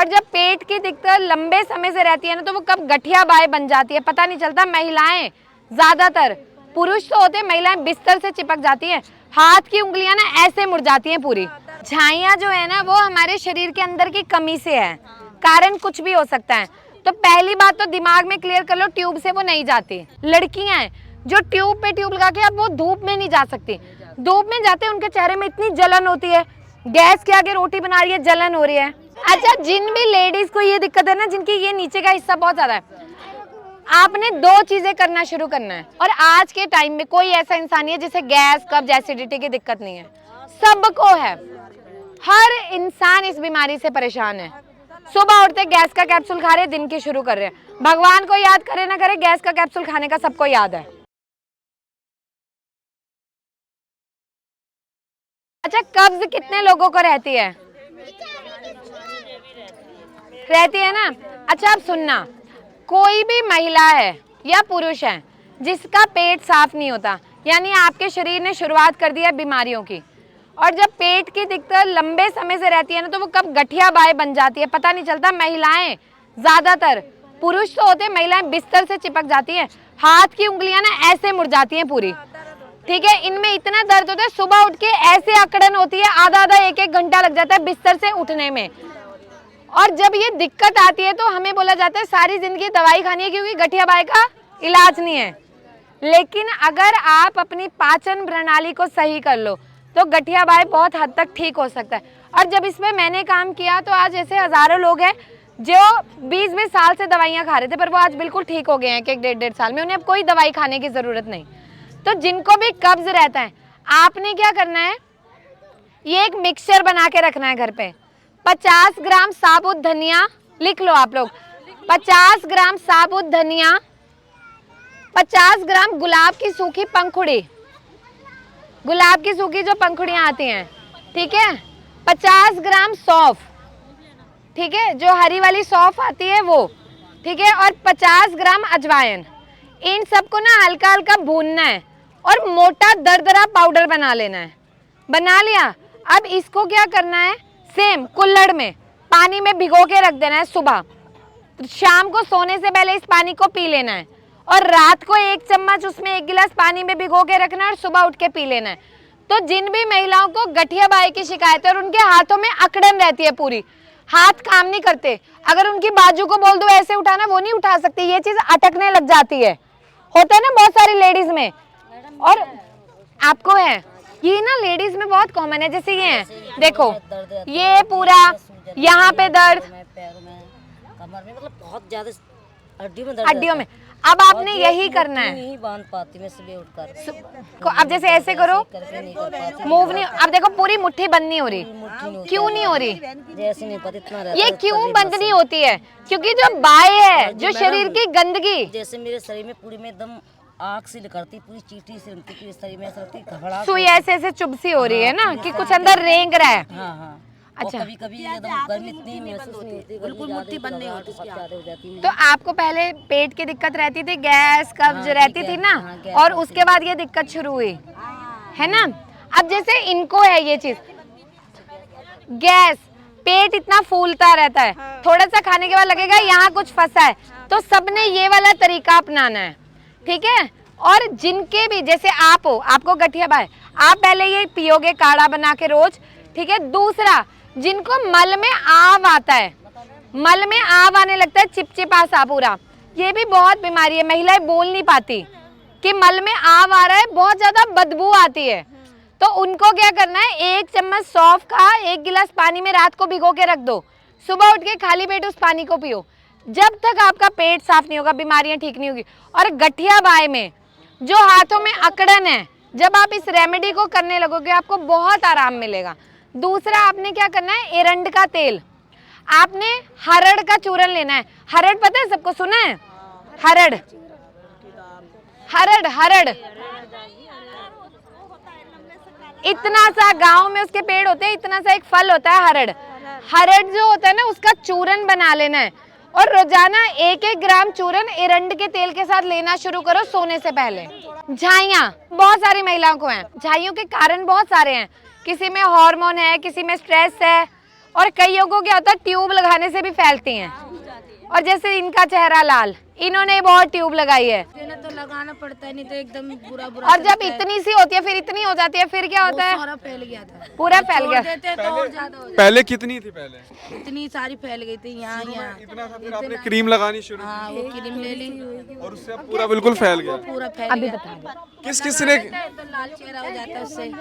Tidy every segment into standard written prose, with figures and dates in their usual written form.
और जब पेट की दिक्कत लंबे समय से रहती है ना, तो वो कब गठिया बाय बन जाती है पता नहीं चलता। महिलाएं ज्यादातर, पुरुष तो होते, महिलाएं बिस्तर से चिपक जाती है, हाथ की उंगलियां ना ऐसे मुड़ जाती हैं पूरी। झाइयां जो है ना, वो हमारे शरीर के अंदर की कमी से है, कारण कुछ भी हो सकता है। तो पहली बात तो दिमाग में क्लियर कर लो, ट्यूब से वो नहीं जाती। लड़कियां जो ट्यूब पे ट्यूब लगा के, अब वो धूप में नहीं जा सकती। धूप में जाते उनके चेहरे में इतनी जलन होती है, गैस के आगे रोटी बना रही है, जलन हो रही है। अच्छा, जिन भी लेडीज को ये दिक्कत है ना, जिनकी ये नीचे का हिस्सा बहुत ज्यादा है, आपने दो चीजें करना शुरू करना है। और आज के टाइम में कोई ऐसा इंसान नहीं है जिसे गैस, कब्ज, एसिडिटी की दिक्कत नहीं है, सबको है। हर इंसान इस बीमारी से परेशान है। सुबह उठते गैस का कैप्सूल खा रहे, दिन की शुरू कर रहे हैं। भगवान को याद करे ना करे, गैस का कैप्सूल खाने का सबको याद है। अच्छा, कब्ज कितने लोगों को रहती है? रहती है ना। अच्छा, अब सुनना, कोई भी महिला है या पुरुष है जिसका पेट साफ नहीं होता, यानी आपके शरीर ने शुरुआत कर दी है बीमारियों की, और जब पेट की दिक्कत लंबे समय से रहती है ना, तो वो कब गठिया बाय बन जाती है पता नहीं चलता। महिलाएं ज्यादातर, पुरुष तो होते, महिलाएं बिस्तर से चिपक जाती है, हाथ की उंगलियां ना ऐसे मुड़ जाती हैं पूरी, ठीक है। इनमें इतना दर्द होता है, सुबह उठ के ऐसे अकड़न होती है, आधा आधा एक एक घंटा लग जाता है बिस्तर से उठने में। और जब ये दिक्कत आती है तो हमें बोला जाता है सारी जिंदगी दवाई खानी है, क्योंकि गठिया बाय का इलाज नहीं है। लेकिन अगर आप अपनी पाचन प्रणाली को सही कर लो तो गठिया बाय बहुत हद तक ठीक हो सकता है। और जब इसमें मैंने काम किया तो आज ऐसे हजारों लोग हैं जो 20-20 साल से दवाइयाँ खा रहे थे, पर वो आज बिल्कुल ठीक हो गए हैं कि 1-1.5 साल में, उन्हें अब कोई दवाई खाने की जरूरत नहीं। तो जिनको भी कब्ज रहता है, आपने क्या करना है, ये एक मिक्सचर बना के रखना है घर पे। 50 ग्राम साबुत धनिया, लिख लो आप लोग, 50 ग्राम साबुत धनिया, 50 ग्राम गुलाब की सूखी पंखुड़ी, गुलाब की सूखी जो पंखुड़ियाँ आती हैं, ठीक है, 50 ग्राम सौंफ, ठीक है, जो हरी वाली सौंफ आती है वो, ठीक है, और 50 ग्राम अजवाइन। इन सबको ना हल्का हल्का भूनना है और मोटा दरदरा पाउडर बना लेना है। बना लिया, अब इसको क्या करना है, सेम कुल्हड़ में पानी में भिगो के रख देना है। सुबह शाम को सोने से पहले इस पानी को पी लेना है, और रात को 1 चम्मच उसमें 1 गिलास पानी में भिगो के रखना है और सुबह उठ के पी लेना है। तो जिन भी महिलाओं को गठिया बाय की शिकायत है और उनके हाथों में अकड़न रहती है, पूरी हाथ काम नहीं करते, अगर उनकी बाजू को बोल दो ऐसे उठाना, वो नहीं उठा सकती, ये चीज अटकने लग जाती है, होता है ना बहुत सारी लेडीज में, और आपको है ये ना, लेडीज में बहुत कॉमन है। जैसे ये है, देखो ये पूरा यहाँ पे दर्द, पैरों में, कमर में, मतलब बहुत ज्यादा हड्डियों में। अब आपने यही करना है, नहीं बांध पाती मैं सुबह उठकर। अब जैसे ऐसे करो, मूव नहीं, अब देखो पूरी मुट्ठी बंद नहीं हो रही, क्यों नहीं हो रही, जैसे नहीं पता इतना ये क्यों बंद नहीं होती है, क्योंकि जो बाय है, जो शरीर की गंदगी, जैसे मेरे शरीर में पूरी में एकदम आग सी करती, पूरी चीटी सी लगती, पूरी शरीर में ऐसा लगती घबराहट, सुई ऐसे ऐसे चुभसी हो रही है ना, कि कुछ अंदर रेंग रहा है। हाँ हाँ। अच्छा, कभी कभी एकदम गर्मी इतनी महसूस नहीं होती, बिल्कुल मुट्ठी बंद नहीं होती, ज्यादा हो जाती है। तो आपको पहले पेट की दिक्कत रहती थी, गैस कब्ज रहती थी ना, और उसके बाद ये दिक्कत शुरू हुई है ना। अब जैसे इनको है ये चीज, गैस, पेट इतना फूलता रहता है, थोड़ा सा खाने के बाद लगेगा यहाँ कुछ फंसा है, तो सबने ये वाला तरीका अपनाना है, ठीक है। और जिनके भी, जैसे आप हो, आपको गठिया बाय, आप पहले ये पियोगे काढ़ा बना के रोज, ठीक है। दूसरा, जिनको मल में आव आता है, मल में आव आने लगता है, चिपचिपा सा पूरा, ये भी बहुत बीमारी है, महिलाएं बोल नहीं पाती कि मल में आव आ रहा है, बहुत ज्यादा बदबू आती है। तो उनको क्या करना है, 1 चम्मच सौंफ का 1 गिलास पानी में रात को भिगो के रख दो, सुबह उठ के खाली पेट उस पानी को पियो। जब तक आपका पेट साफ नहीं होगा, बीमारियां ठीक नहीं होगी। और गठिया बाय में जो हाथों में अकड़न है, जब आप इस रेमेडी को करने लगोगे आपको बहुत आराम मिलेगा। दूसरा, आपने क्या करना है, एरंड का तेल, आपने हरड़ का चूरन लेना है। हरड़ पता है सबको, सुना है हरड़, हरड़ हरड़, इतना सा गांव में उसके पेड़ होते हैं, इतना सा एक फल होता है हरड़। हरड़ जो होता है ना, उसका चूरन बना लेना है, और रोजाना 1-1 ग्राम चूरन एरंड के तेल के साथ लेना शुरू करो सोने से पहले। झाइयाँ बहुत सारी महिलाओं को हैं, झाइयों के कारण बहुत सारे हैं, किसी में हार्मोन है, किसी में स्ट्रेस है, और कईयों को क्या होता है ट्यूब लगाने से भी फैलती हैं। और जैसे इनका चेहरा लाल, इन्होंने बहुत ट्यूब लगाई है। तो लगाना पड़ता है, नहीं तो एकदम बुरा और जब इतनी सी होती है फिर इतनी हो जाती है, फिर क्या होता है? सारा फैल गया था, पूरा फैल गया। देते तो और ज्यादा हो पहले कितनी थी? पहले जाता। इतनी सारी फैल गई थी यहाँ यहाँ। इतना था, फिर आपने क्रीम लगानी शुरू हाँ वो क्रीम ले ली की और उससे अब पूरा बिल्कुल फैल गया। पूरा फैल अभी गया। बता दो। किस किस ने तो लाल चेहरा हो जाता है उससे।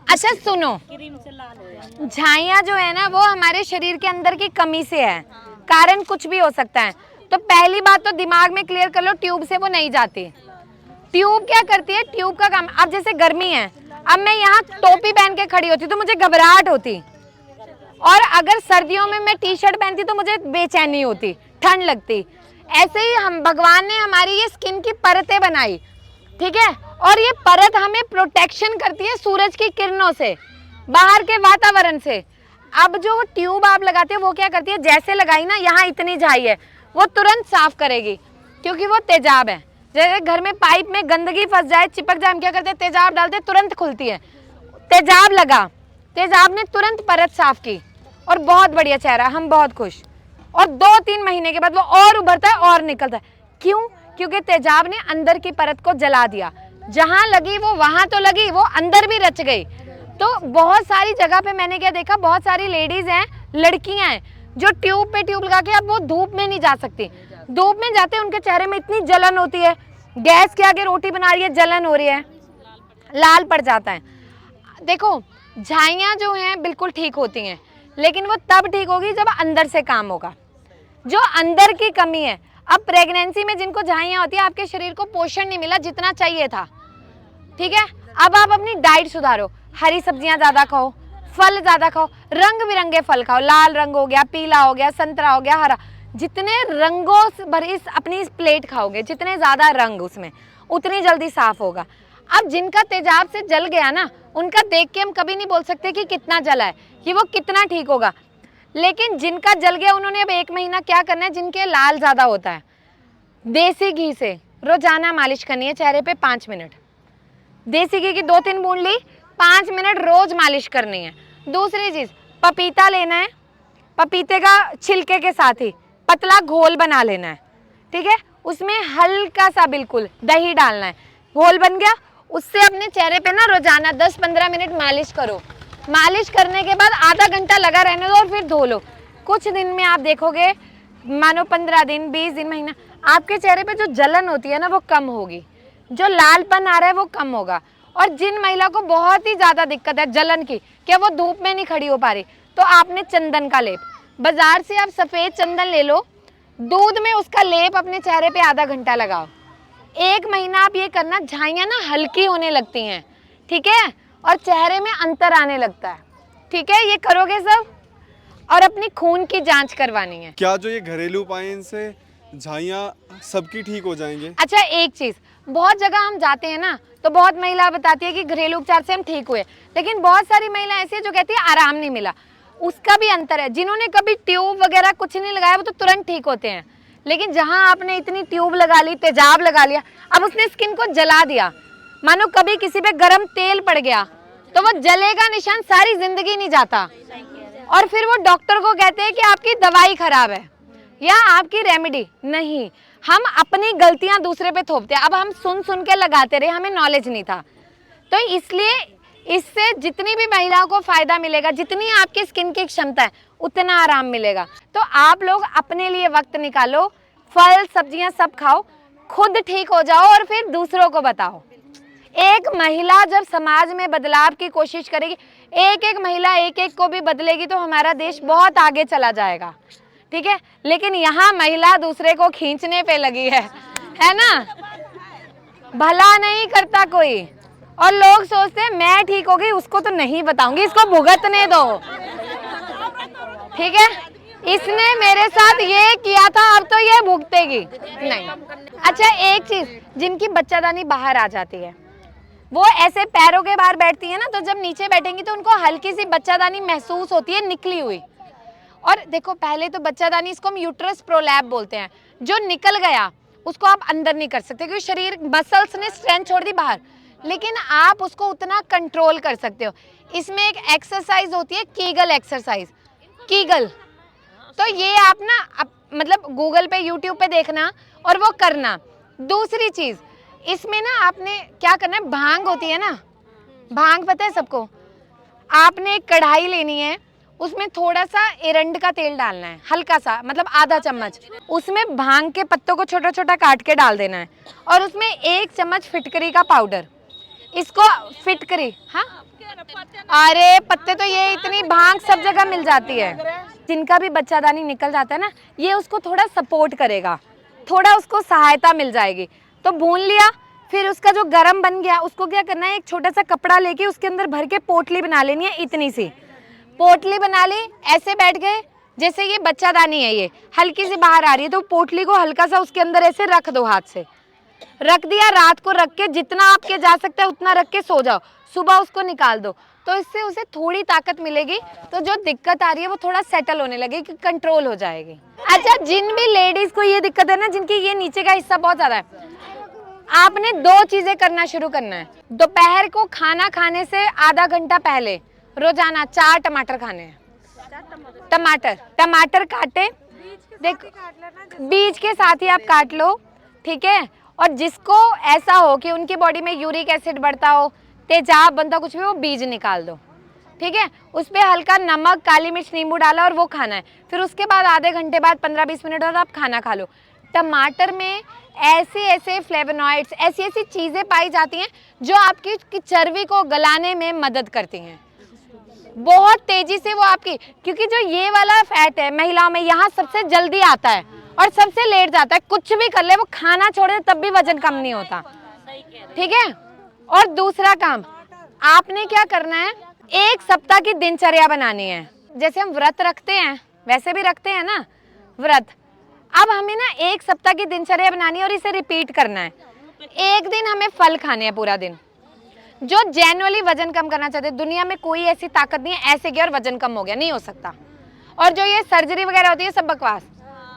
अच्छा सुनो, झाइयाँ जो है ना वो हमारे शरीर के अंदर की कमी से है, कारण कुछ भी हो सकता है। तो पहली बात तो दिमाग में क्लियर कर लो, ट्यूब से वो नहीं जाती। ट्यूब क्या करती है? ट्यूब का काम, अब जैसे गर्मी है, अब मैं यहाँ टोपी पहन के खड़ी होती तो मुझे घबराहट होती, और अगर सर्दियों में मैं टी शर्ट पहनती तो मुझे बेचैनी होती, ठंड लगती। ऐसे ही हम भगवान ने हमारी ये स्किन की परतें बनाई, ठीक है, और ये परत हमें प्रोटेक्शन करती है सूरज की किरणों से, बाहर के वातावरण से। अब जो ट्यूब आप लगाते हो वो क्या करती है? जैसे लगाई ना, यहाँ इतनी झाई है, वो तुरंत साफ करेगी क्योंकि वो तेजाब है। जैसे घर में पाइप में गंदगी फंस जाए, चिपक जाए, हम क्या करते हैं? तेजाब डालते, तुरंत खुलती है। तेजाब लगा, तेजाब ने तुरंत परत साफ की और बहुत बढ़िया चेहरा, हम बहुत खुश। और 2-3 महीने के बाद वो और उभरता है और निकलता है। क्यों? क्योंकि तेजाब ने अंदर की परत को जला दिया। जहां लगी वो वहां तो लगी, वो अंदर भी रच गई। तो बहुत सारी जगह पे मैंने क्या देखा, बहुत सारी लेडीज हैं, लड़कियां हैं जो ट्यूब पे ट्यूब लगा के, अब वो धूप में नहीं जा सकती। धूप में जाते उनके चेहरे में इतनी जलन होती है, गैस के आगे रोटी बना रही है, जलन हो रही है, लाल पड़ जाता है। देखो झाइयाँ जो हैं बिल्कुल ठीक होती हैं, लेकिन वो तब ठीक होगी जब अंदर से काम होगा, जो अंदर की कमी है। अब प्रेगनेंसी में जिनको झाइयाँ होती है, आपके शरीर को पोषण नहीं मिला जितना चाहिए था, ठीक है, अब आप अपनी डाइट सुधारो, हरी सब्जियां ज्यादा खाओ, फल ज्यादा खाओ, रंग बिरंगे फल खाओ, लाल रंग हो गया, पीला हो गया, संतरा हो गया, हरा, जितने रंगों से भरी अपनी इस प्लेट खाओगे, जितने ज्यादा रंग उसमें, उतनी जल्दी साफ होगा। अब जिनका तेजाब से जल गया ना, उनका देख के हम कभी नहीं बोल सकते कि कितना जला है, कि वो कितना ठीक होगा। लेकिन जिनका जल गया, उन्होंने अब 1 महीना क्या करना है? जिनके लाल ज्यादा होता है, देसी घी से रोजाना मालिश करनी है चेहरे पे 5 मिनट। देसी घी की 2-3 बूंद ली, 5 मिनट रोज मालिश करनी है। दूसरी चीज, पपीता लेना है, पपीते का छिलके के साथ ही पतला घोल बना लेना है, ठीक है, उसमें हल्का सा बिल्कुल दही डालना है, घोल बन गया, उससे अपने चेहरे पे ना रोजाना 10-15 मिनट मालिश करो। मालिश करने के बाद आधा घंटा लगा रहने दो और फिर धो लो। कुछ दिन में आप देखोगे, मानो 15 दिन, 20 दिन, महीना, आपके चेहरे पे जो जलन होती है ना वो कम होगी, जो लालपन आ रहा है वो कम होगा। और जिन महिला को बहुत ही ज्यादा दिक्कत है जलन की, क्या वो धूप में नहीं खड़ी हो पा रही, तो आपने चंदन का लेप, बाजार से आप सफेद चंदन ले लो, दूध में उसका लेप अपने चेहरे पे आधा घंटा लगाओ। 1 महीना आप ये करना, झाइयाँ ना हल्की होने लगती हैं, ठीक है, और चेहरे में अंतर आने लगता है, ठीक है, ये करोगे सब। और अपनी खून की जांच करवानी है। क्या जो ये घरेलू उपाय हैं, इनसे झाइयाँ सबकी ठीक हो जाएंगे? अच्छा एक चीज, बहुत जगह हम जाते हैं ना तो बहुत महिला बताती है कि घरेलू उपचार से हम ठीक हुए, लेकिन बहुत सारी महिला ऐसी है जो कहती है आराम नहीं मिला। उसका भी अंतर है, जिन्होंने कभी ट्यूब वगैरह कुछ नहीं लगाया वो तो तुरंत ठीक होते हैं, लेकिन जहां आपने इतनी ट्यूब लगा ली, तेजाब लगा लिया, अब उसने स्किन को जला दिया, मानो कभी किसी पे गर्म तेल पड़ गया तो वो जलेगा निशान, सारी जिंदगी नहीं जाता। और फिर वो डॉक्टर को कहते हैं कि आपकी दवाई खराब है या आपकी रेमेडी नहीं। हम अपनी गलतियां दूसरे पे थोपते हैं। अब हम सुन सुन के लगाते रहे, हमें नॉलेज नहीं था, तो इसलिए इससे जितनी भी महिलाओं को फायदा मिलेगा, जितनी आपकी स्किन की क्षमता है, उतना आराम मिलेगा। तो आप लोग अपने लिए वक्त निकालो, फल सब्जियां सब खाओ, खुद ठीक हो जाओ और फिर दूसरों को बताओ। एक महिला जब समाज में बदलाव की कोशिश करेगी, एक महिला एक को भी बदलेगी, तो हमारा देश बहुत आगे चला जाएगा, ठीक है। लेकिन यहाँ महिला दूसरे को खींचने पे लगी है ना, भला नहीं करता कोई, और लोग सोचते हैं मैं ठीक हो गई, उसको तो नहीं बताऊंगी, इसको भुगतने दो, ठीक है, इसने मेरे साथ ये किया था, अब तो ये भुगतेगी नहीं। अच्छा एक चीज, जिनकी बच्चादानी बाहर आ जाती है, वो ऐसे पैरों के बाहर बैठती है ना, तो जब नीचे बैठेंगी तो उनको हल्की सी बच्चादानी महसूस होती है निकली हुई। और देखो पहले तो बच्चादानी, इसको हम यूट्रस प्रोलैप बोलते हैं, जो निकल गया उसको आप अंदर नहीं कर सकते क्योंकि शरीर मसल्स ने स्ट्रेंथ छोड़ दी बाहर, लेकिन आप उसको उतना कंट्रोल कर सकते हो। इसमें एक एक्सरसाइज होती है कीगल एक्सरसाइज। कीगल। तो ये आप ना मतलब गूगल पे यूट्यूब पे देखना और वो करना। दूसरी चीज इसमें ना आपने क्या करना है, भांग होती है ना, भांग पता है सबको, आपने एक कढ़ाई लेनी है, उसमें थोड़ा सा एरंड का तेल डालना है, हल्का सा मतलब आधा चम्मच, उसमें भांग के पत्तों को छोटा छोटा काट के डाल देना है और उसमें 1 चम्मच फिटकरी का पाउडर, इसको फिटकरी, हाँ अरे पत्ते तो ये इतनी भांग सब जगह मिल जाती है, जिनका भी बच्चादानी निकल जाता है ना, ये उसको थोड़ा सपोर्ट करेगा, थोड़ा उसको सहायता मिल जाएगी। तो भून लिया, फिर उसका जो गरम बन गया उसको क्या करना है, एक छोटा सा कपड़ा लेके उसके अंदर भर के पोटली बना लेनी है, इतनी सी पोटली बना ली, ऐसे बैठ गए जैसे ये बच्चादानी है, ये हल्की सी बाहर आ रही है तो पोटली को हल्का सा उसके अंदर ऐसे रख दो, हाथ से रख दिया, रात को रख के जितना आपके जा सकता है उतना रख के सो जाओ, सुबह उसको निकाल दो, तो इससे उसे थोड़ी ताकत मिलेगी, तो जो दिक्कत आ रही है वो थोड़ा सेटल होने लगेगी, कंट्रोल हो जाएगी। अच्छा, जिन भी लेडीज को ये दिक्कत है ना, जिनकी ये नीचे का हिस्सा बहुत ज्यादा है, आपने 2 चीजें करना शुरू करना है। दोपहर को खाना खाने से आधा घंटा पहले रोजाना 4 टमाटर खाने हैं। टमाटर काटे, देखो बीज के साथ ही आप काट लो, ठीक है। और जिसको ऐसा हो कि उनकी बॉडी में यूरिक एसिड बढ़ता हो, तेजाब बनता, कुछ भी, वो बीज निकाल दो, ठीक है। उस पर हल्का नमक, काली मिर्च, नींबू डाला और वो खाना है। फिर उसके बाद आधे घंटे बाद 15-20 मिनट बाद आप खाना खा लो। टमाटर में ऐसे फ्लेवोनॉइड्स, ऐसी चीज़ें पाई जाती हैं जो आपकी चर्बी को गलाने में मदद करती हैं बहुत तेजी से, वो आपकी, क्योंकि जो ये वाला फैट है महिलाओं में, यहाँ सबसे जल्दी आता है और सबसे लेट जाता है। कुछ भी कर ले, वो खाना छोड़े तब भी वजन कम नहीं होता, ठीक है। और दूसरा काम आपने क्या करना है, 1 सप्ताह की दिनचर्या बनानी है। जैसे हम व्रत रखते हैं वैसे भी रखते हैं ना व्रत, अब हमें ना 1 सप्ताह की दिनचर्या बनानी है और इसे रिपीट करना है। एक दिन हमें फल खाने हैं पूरा दिन। जो जेन्युइनली वजन कम करना चाहते हैं, दुनिया में कोई ऐसी ताकत नहीं है ऐसे किया और वजन कम हो गया, नहीं हो सकता। और जो ये सर्जरी वगैरह होती है सब बकवास,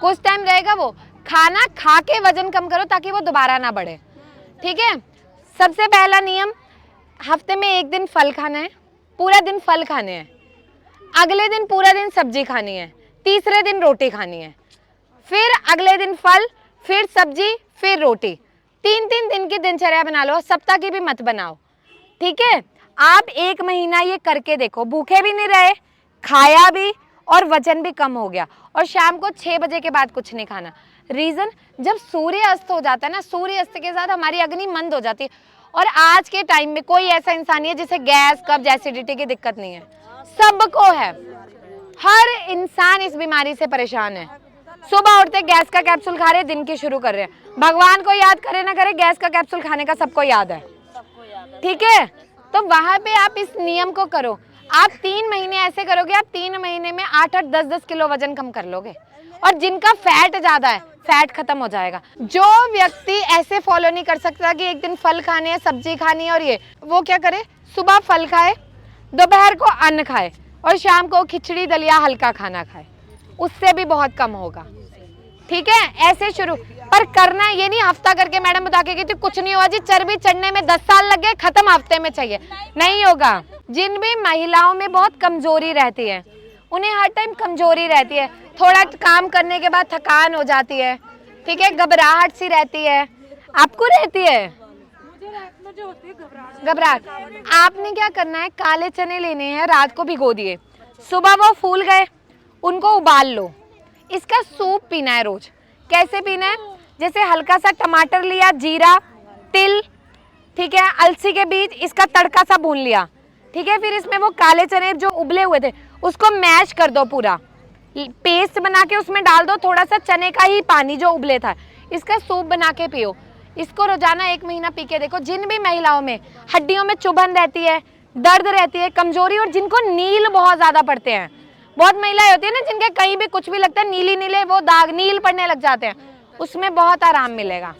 कुछ टाइम रहेगा, वो खाना खा के वजन कम करो ताकि वो दोबारा ना बढ़े, ठीक है। सबसे पहला नियम, हफ्ते में 1 दिन फल खाना है, पूरा दिन फल खाने हैं, अगले दिन पूरा दिन सब्जी खानी है, तीसरे दिन रोटी खानी है, फिर अगले दिन फल, फिर सब्जी, फिर रोटी। 3-3 दिन की दिनचर्या बना लो, सप्ताह की भी मत बनाओ, ठीक है। आप 1 महीना ये करके देखो, भूखे भी नहीं रहे, खाया भी और वजन भी कम हो गया। और शाम को 6 बजे के बाद कुछ नहीं खाना। रीज़न, जब सूर्य अस्त हो जाता है ना, सूर्य अस्त के साथ हमारी अग्नि मंद हो जाती है। और आज के टाइम में कोई ऐसा इंसान नहीं है जिसे गैस, कब्ज, एसिडिटी की दिक्कत नहीं है, सबको है। हर इंसान इस बीमारी से परेशान है। सुबह उठते गैस का कैप्सूल खा रहे, दिन की शुरू कर रहे हैं। भगवान को याद करे ना करे, गैस का कैप्सूल खाने का सबको याद है, ठीक है। तो वहां पे आप इस नियम को करो। आप 3 महीने ऐसे करोगे, आप 3 महीने में 8-8, 10-10 किलो वजन कम कर लोगे। और जिनका फैट ज्यादा है, फैट खत्म हो जाएगा। जो व्यक्ति ऐसे फॉलो नहीं कर सकता कि एक दिन फल खाने हैं, सब्जी खानी है, और ये, वो क्या करे, सुबह फल खाए, दोपहर को अन्न खाए और शाम को खिचड़ी, दलिया, हल्का खाना खाए, उससे भी बहुत कम होगा, ठीक है। ऐसे शुरू, पर करना ये नहीं हफ्ता करके मैडम बता के तो कुछ नहीं हुआ जी, चर्बी चढ़ने में 10 साल लग गए, खत्म हफ्ते में चाहिए, नहीं होगा। जिन भी महिलाओं में बहुत कमजोरी रहती है, उन्हें हर टाइम कमजोरी रहती है, थोड़ा काम करने के बाद थकान हो जाती है, ठीक है, घबराहट सी रहती है, आपको रहती है घबराहट। आपने क्या करना है, काले चने लेने हैं, रात को भिगो दिए, सुबह वो फूल गए, उनको उबाल लो, इसका सूप पीना है रोज। कैसे पीना है, जैसे हल्का सा टमाटर लिया, जीरा, तिल, ठीक है, अलसी के बीज, इसका तड़का सा भून लिया, ठीक है। फिर इसमें वो काले चने जो उबले हुए थे उसको मैश कर दो, पूरा पेस्ट बना के उसमें डाल दो, थोड़ा सा चने का ही पानी जो उबले था, इसका सूप बना के पियो। इसको रोजाना 1 महीना पी के देखो। जिन भी महिलाओं में हड्डियों में चुभन रहती है, दर्द रहती है, कमजोरी, और जिनको नील बहुत ज्यादा पड़ते हैं, बहुत महिलाएं होती है ना जिनके कहीं भी कुछ भी लगता है नीली नीले वो दाग नील पड़ने लग जाते हैं, उसमें बहुत आराम मिलेगा।